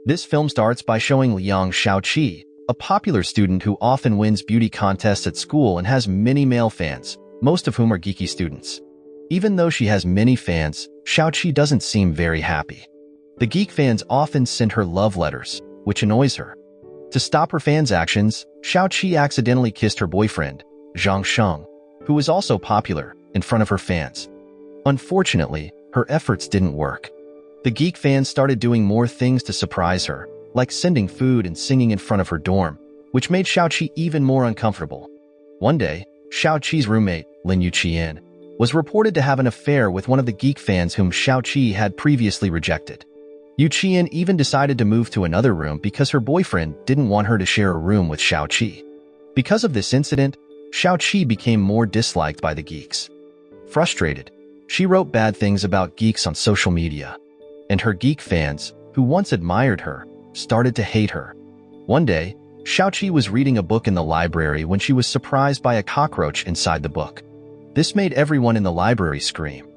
This film starts by showing Liang Xiaoqi, a popular student who often wins beauty contests at school and has many male fans, most of whom are geeky students. Even though she has many fans, Xiaoqi doesn't seem very happy. The geek fans often send her love letters, which annoys her. To stop her fans' actions, Xiaoqi accidentally kissed her boyfriend, Zhang Sheng, who was also popular, in front of her fans. Unfortunately, her efforts didn't work. The geek fans started doing more things to surprise her, like sending food and singing in front of her dorm, which made Xiaoqi even more uncomfortable. One day, Xiaoqi's roommate, Lin Yuqian, was reported to have an affair with one of the geek fans whom Xiaoqi had previously rejected. Yuqian even decided to move to another room because her boyfriend didn't want her to share a room with Xiaoqi. Because of this incident, Xiaoqi became more disliked by the geeks. Frustrated, she wrote bad things about geeks on social media, and her geek fans, who once admired her, started to hate her. One day, Xiaoqi was reading a book in the library when she was surprised by a cockroach inside the book. This made everyone in the library scream.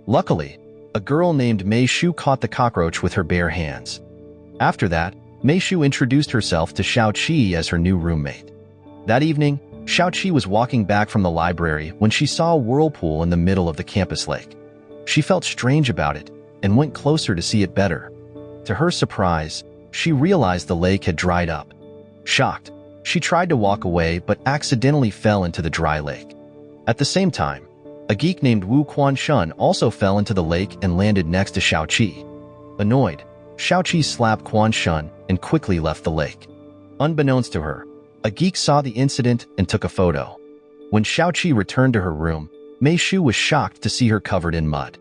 Luckily, a girl named Mei Shu caught the cockroach with her bare hands. After that, Mei Shu introduced herself to Xiaoqi as her new roommate. That evening, Xiaoqi was walking back from the library when she saw a whirlpool in the middle of the campus lake. She felt strange about it and went closer to see it better. To her surprise, she realized the lake had dried up. Shocked, she tried to walk away but accidentally fell into the dry lake. At the same time, a geek named Wu Quanshun also fell into the lake and landed next to Xiaoqi. Annoyed, Xiaoqi slapped Quanshun and quickly left the lake. Unbeknownst to her, a geek saw the incident and took a photo. When Xiaoqi returned to her room, Mei Shu was shocked to see her covered in mud.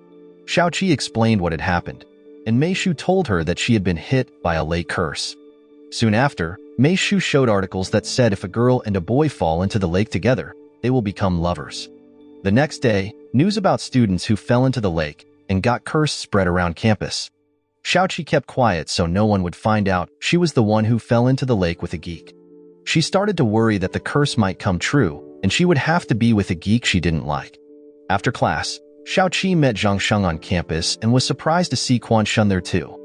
Xiaoqi explained what had happened, and Mei Shu told her that she had been hit by a lake curse. Soon after, Mei Shu showed articles that said if a girl and a boy fall into the lake together, they will become lovers. The next day, news about students who fell into the lake and got cursed spread around campus. Xiaoqi kept quiet so no one would find out she was the one who fell into the lake with a geek. She started to worry that the curse might come true and she would have to be with a geek she didn't like. After class, Xiaoqi met Zhang Sheng on campus and was surprised to see Quanshun there too.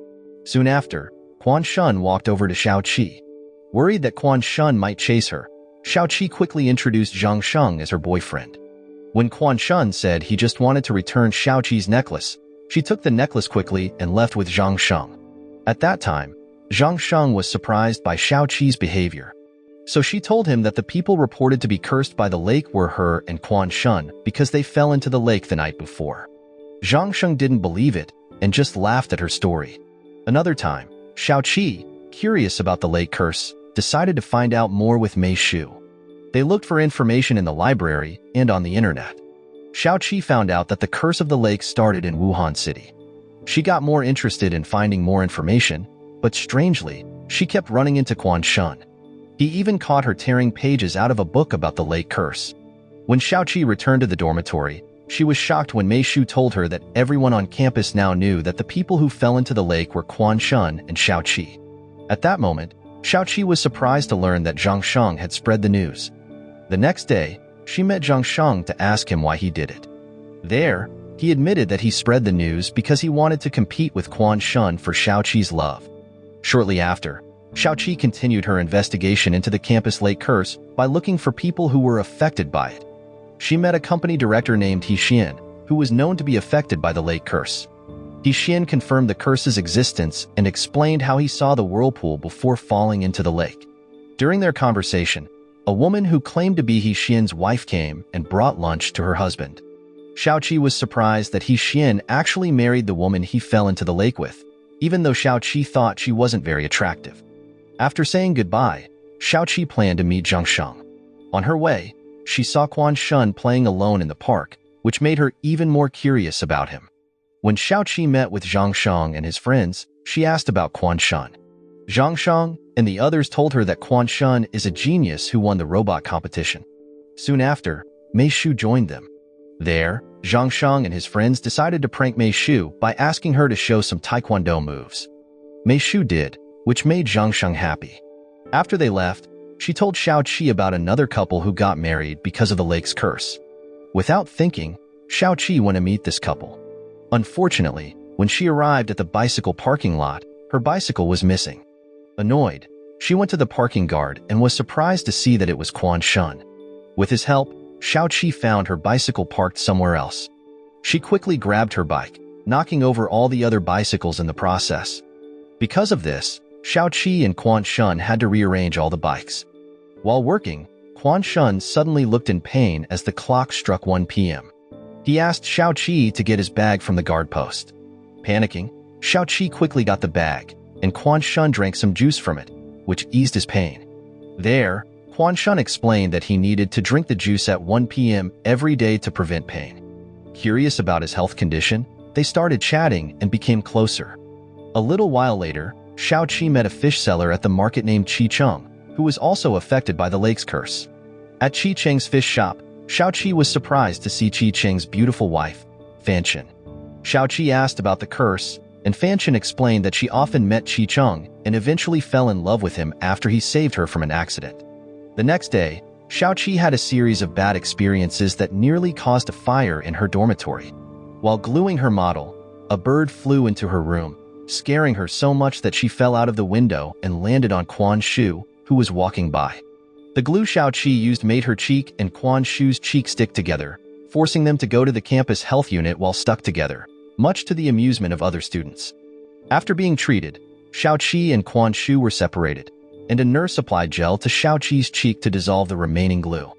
Soon after, Quanshun walked over to Xiaoqi. Worried that Quanshun might chase her, Xiaoqi quickly introduced Zhang Sheng as her boyfriend. When Quanshun said he just wanted to return Xiaoqi's necklace, she took the necklace quickly and left with Zhang Sheng. At that time, Zhang Sheng was surprised by Xiaoqi's behavior. So she told him that the people reported to be cursed by the lake were her and Quanshun because they fell into the lake the night before. Zhang Sheng didn't believe it and just laughed at her story. Another time, Xiaoqi, curious about the lake curse, decided to find out more with Mei Shu. They looked for information in the library and on the internet. Xiaoqi found out that the curse of the lake started in Wuhan City. She got more interested in finding more information, but strangely, she kept running into Quanshun. He even caught her tearing pages out of a book about the lake curse. When Xiaoqi returned to the dormitory, she was shocked when Mei Shu told her that everyone on campus now knew that the people who fell into the lake were Quanshun and Xiaoqi. At that moment, Xiaoqi was surprised to learn that Zhang Sheng had spread the news. The next day, she met Zhang Sheng to ask him why he did it. There, he admitted that he spread the news because he wanted to compete with Quanshun for Xiaoqi's love. Shortly after, Xiaoqi continued her investigation into the campus lake curse by looking for people who were affected by it. She met a company director named He Xian, who was known to be affected by the lake curse. He Xian confirmed the curse's existence and explained how he saw the whirlpool before falling into the lake. During their conversation, a woman who claimed to be He Xian's wife came and brought lunch to her husband. Xiaoqi was surprised that He Xian actually married the woman he fell into the lake with, even though Xiaoqi thought she wasn't very attractive. After saying goodbye, Xiaoqi planned to meet Zhang Sheng. On her way, she saw Quanshun playing alone in the park, which made her even more curious about him. When Xiaoqi met with Zhang Sheng and his friends, she asked about Quanshun. Zhang Sheng and the others told her that Quanshun is a genius who won the robot competition. Soon after, Mei Shu joined them. There, Zhang Sheng and his friends decided to prank Mei Shu by asking her to show some taekwondo moves. Mei Shu did, which made Zhang Sheng happy. After they left, she told Xiaoqi about another couple who got married because of the lake's curse. Without thinking, Xiaoqi went to meet this couple. Unfortunately, when she arrived at the bicycle parking lot, her bicycle was missing. Annoyed, she went to the parking guard and was surprised to see that it was Quan Shun. With his help, Xiaoqi found her bicycle parked somewhere else. She quickly grabbed her bike, knocking over all the other bicycles in the process. Because of this, Xiaoqi and Quan Shun had to rearrange all the bikes. While working, Quan Shun suddenly looked in pain as the clock struck 1 p.m. He asked Xiaoqi to get his bag from the guard post. Panicking, Xiaoqi quickly got the bag, and Quan Shun drank some juice from it, which eased his pain. There, Quan Shun explained that he needed to drink the juice at 1 p.m. every day to prevent pain. Curious about his health condition, they started chatting and became closer. A little while later, Xiaoqi met a fish seller at the market named Qi Cheng, who was also affected by the lake's curse. At Qi Cheng's fish shop, Xiaoqi was surprised to see Qi Cheng's beautiful wife, Fanchen. Xiaoqi asked about the curse, and Fanchen explained that she often met Qi Cheng and eventually fell in love with him after he saved her from an accident. The next day, Xiaoqi had a series of bad experiences that nearly caused a fire in her dormitory. While gluing her model, a bird flew into her room, scaring her so much that she fell out of the window and landed on Quan Shu, who was walking by. The glue Xiaoqi used made her cheek and Quan Shu's cheek stick together, forcing them to go to the campus health unit while stuck together, much to the amusement of other students. After being treated, Xiaoqi and Quan Shu were separated, and a nurse applied gel to Xiaoqi's cheek to dissolve the remaining glue.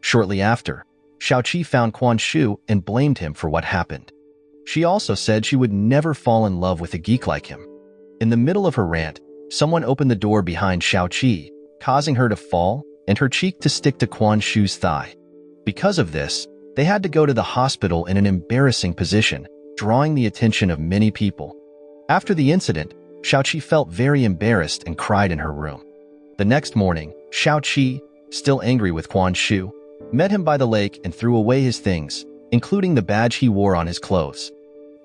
Shortly after, Xiaoqi found Quan Shu and blamed him for what happened. She also said she would never fall in love with a geek like him. In the middle of her rant, someone opened the door behind Xiaoqi, causing her to fall and her cheek to stick to Quan Shu's thigh. Because of this, they had to go to the hospital in an embarrassing position, drawing the attention of many people. After the incident, Xiaoqi felt very embarrassed and cried in her room. The next morning, Xiaoqi, still angry with Quan Shu, met him by the lake and threw away his things, including the badge he wore on his clothes.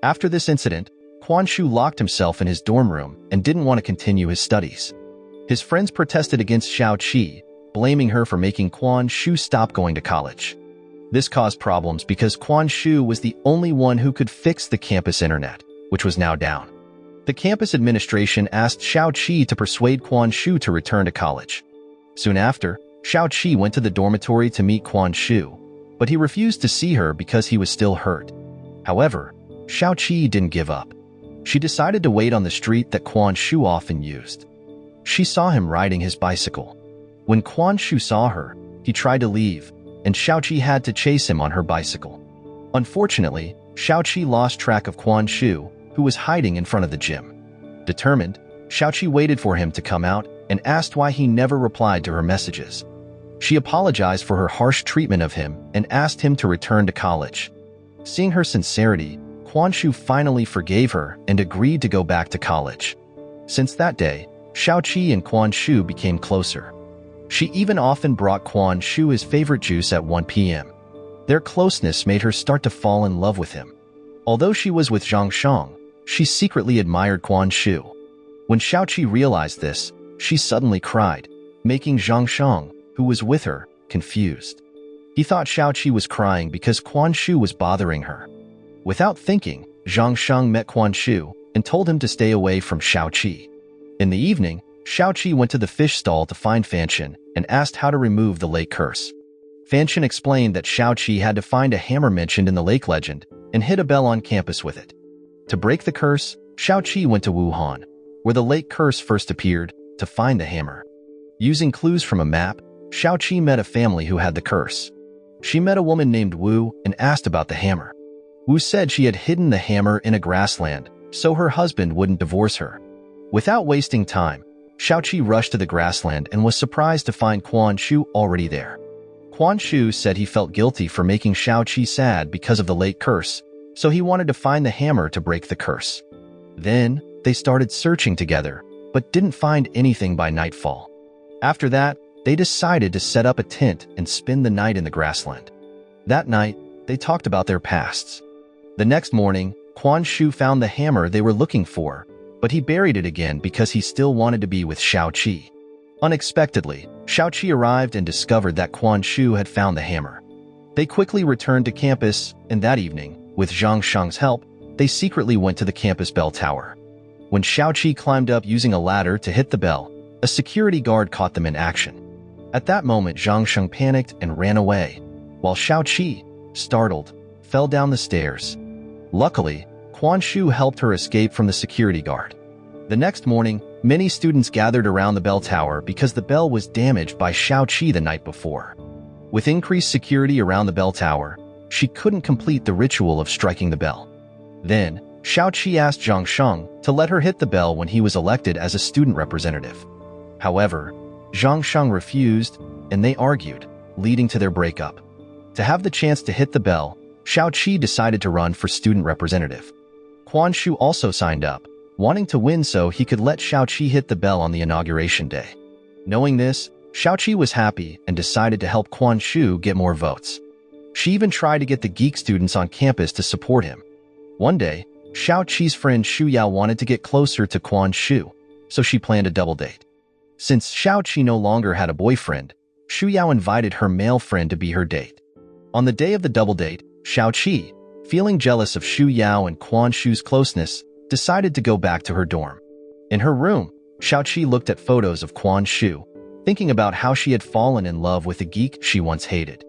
After this incident, Quan Shu locked himself in his dorm room and didn't want to continue his studies. His friends protested against Xiaoqi, blaming her for making Quan Shu stop going to college. This caused problems because Quan Shu was the only one who could fix the campus internet, which was now down. The campus administration asked Xiaoqi to persuade Quan Shu to return to college. Soon after, Xiaoqi went to the dormitory to meet Quan Shu, but he refused to see her because he was still hurt. However, Xiaoqi didn't give up. She decided to wait on the street that Quan Shu often used. She saw him riding his bicycle. When Quan Shu saw her, he tried to leave, and Xiaoqi had to chase him on her bicycle. Unfortunately, Xiaoqi lost track of Quan Shu, who was hiding in front of the gym. Determined, Xiaoqi waited for him to come out and asked why he never replied to her messages. She apologized for her harsh treatment of him and asked him to return to college. Seeing her sincerity, Quan Shu finally forgave her and agreed to go back to college. Since that day, Xiaoqi and Quan Shu became closer. She even often brought Quan Shu his favorite juice at 1 p.m. Their closeness made her start to fall in love with him. Although she was with Zhang Shang, she secretly admired Quan Shu. When Xiaoqi realized this, she suddenly cried, making Zhang Shang, who was with her, confused. He thought Xiaoqi was crying because Quan Shu was bothering her. Without thinking, Zhang Shang met Quan Shu and told him to stay away from Xiaoqi. In the evening, Xiaoqi went to the fish stall to find Fanchen and asked how to remove the lake curse. Fanchen explained that Xiaoqi had to find a hammer mentioned in the lake legend and hit a bell on campus with it. To break the curse, Xiaoqi went to Wuhan, where the lake curse first appeared, to find the hammer. Using clues from a map, Xiaoqi met a family who had the curse. She met a woman named Wu and asked about the hammer. Wu said she had hidden the hammer in a grassland, so her husband wouldn't divorce her. Without wasting time, Xiaoqi rushed to the grassland and was surprised to find Quan Shu already there. Quan Shu said he felt guilty for making Xiaoqi sad because of the lake curse, so he wanted to find the hammer to break the curse. Then, they started searching together, but didn't find anything by nightfall. After that, they decided to set up a tent and spend the night in the grassland. That night, they talked about their pasts. The next morning, Quan Shu found the hammer they were looking for, but he buried it again because he still wanted to be with Xiaoqi. Unexpectedly, Xiaoqi arrived and discovered that Quan Shu had found the hammer. They quickly returned to campus, and that evening, with Zhang Shang's help, they secretly went to the campus bell tower. When Xiaoqi climbed up using a ladder to hit the bell, a security guard caught them in action. At that moment, Zhang Sheng panicked and ran away, while Xiaoqi, startled, fell down the stairs. Luckily, Quan Shu helped her escape from the security guard. The next morning, many students gathered around the bell tower because the bell was damaged by Xiaoqi the night before. With increased security around the bell tower, she couldn't complete the ritual of striking the bell. Then, Xiaoqi asked Zhang Sheng to let her hit the bell when he was elected as a student representative. However, Zhang Sheng refused, and they argued, leading to their breakup. To have the chance to hit the bell, Xiaoqi decided to run for student representative. Quan Shu also signed up, wanting to win so he could let Xiaoqi hit the bell on the inauguration day. Knowing this, Xiaoqi was happy and decided to help Quan Shu get more votes. She even tried to get the geek students on campus to support him. One day, Xiaoqi's friend Xu Yao wanted to get closer to Quan Shu, so she planned a double date. Since Xiaoqi no longer had a boyfriend, Xu Yao invited her male friend to be her date. On the day of the double date, Xiaoqi, feeling jealous of Xu Yao and Quan Shu's closeness, decided to go back to her dorm. In her room, Xiaoqi looked at photos of Quan Shu, thinking about how she had fallen in love with a geek she once hated.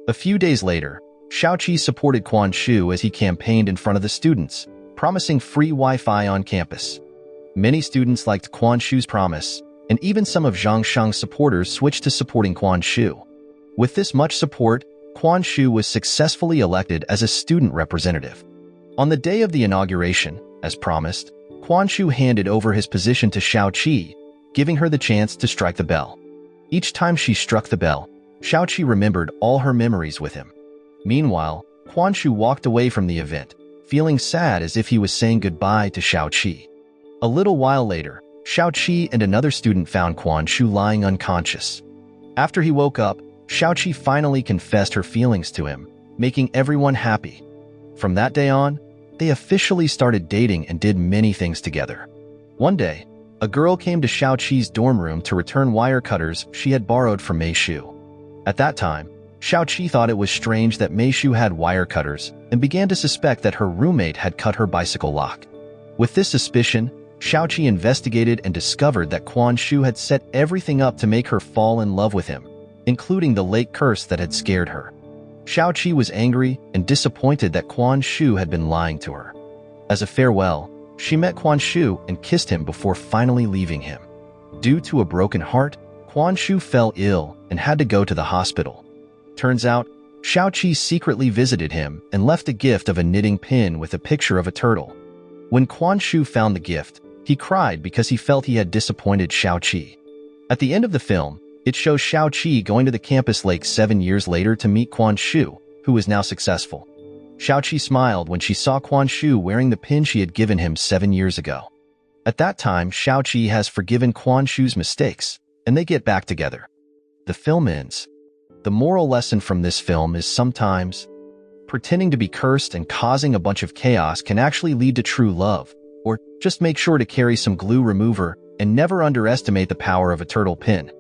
A few days later, Xiaoqi supported Quan Shu as he campaigned in front of the students, promising free Wi-Fi on campus. Many students liked Quan Shu's promise, and even some of Zhang Sheng's supporters switched to supporting Quan Shu. With this much support, Quan Shu was successfully elected as a student representative. On the day of the inauguration, as promised, Quan Shu handed over his position to Xiaoqi, giving her the chance to strike the bell. Each time she struck the bell, Xiaoqi remembered all her memories with him. Meanwhile, Quan Shu walked away from the event, feeling sad as if he was saying goodbye to Xiaoqi. A little while later, Xiaoqi and another student found Quan Shu lying unconscious. After he woke up, Xiaoqi finally confessed her feelings to him, making everyone happy. From that day on, they officially started dating and did many things together. One day, a girl came to Xiaoqi's dorm room to return wire cutters she had borrowed from Mei Shu. At that time, Xiaoqi thought it was strange that Mei Shu had wire cutters and began to suspect that her roommate had cut her bicycle lock. With this suspicion, Xiaoqi investigated and discovered that Quan Shu had set everything up to make her fall in love with him, including the lake curse that had scared her. Xiaoqi was angry and disappointed that Quan Shu had been lying to her. As a farewell, she met Quan Shu and kissed him before finally leaving him. Due to a broken heart, Quan Shu fell ill and had to go to the hospital. Turns out, Xiaoqi secretly visited him and left a gift of a knitting pin with a picture of a turtle. When Quan Shu found the gift, he cried because he felt he had disappointed Xiaoqi. At the end of the film, it shows Xiaoqi going to the campus lake 7 years later to meet Quan Shu, who is now successful. Xiaoqi smiled when she saw Quan Shu wearing the pin she had given him 7 years ago. At that time, Xiaoqi has forgiven Quan Shu's mistakes, and they get back together. The film ends. The moral lesson from this film is sometimes pretending to be cursed and causing a bunch of chaos can actually lead to true love, or just make sure to carry some glue remover and never underestimate the power of a turtle pin.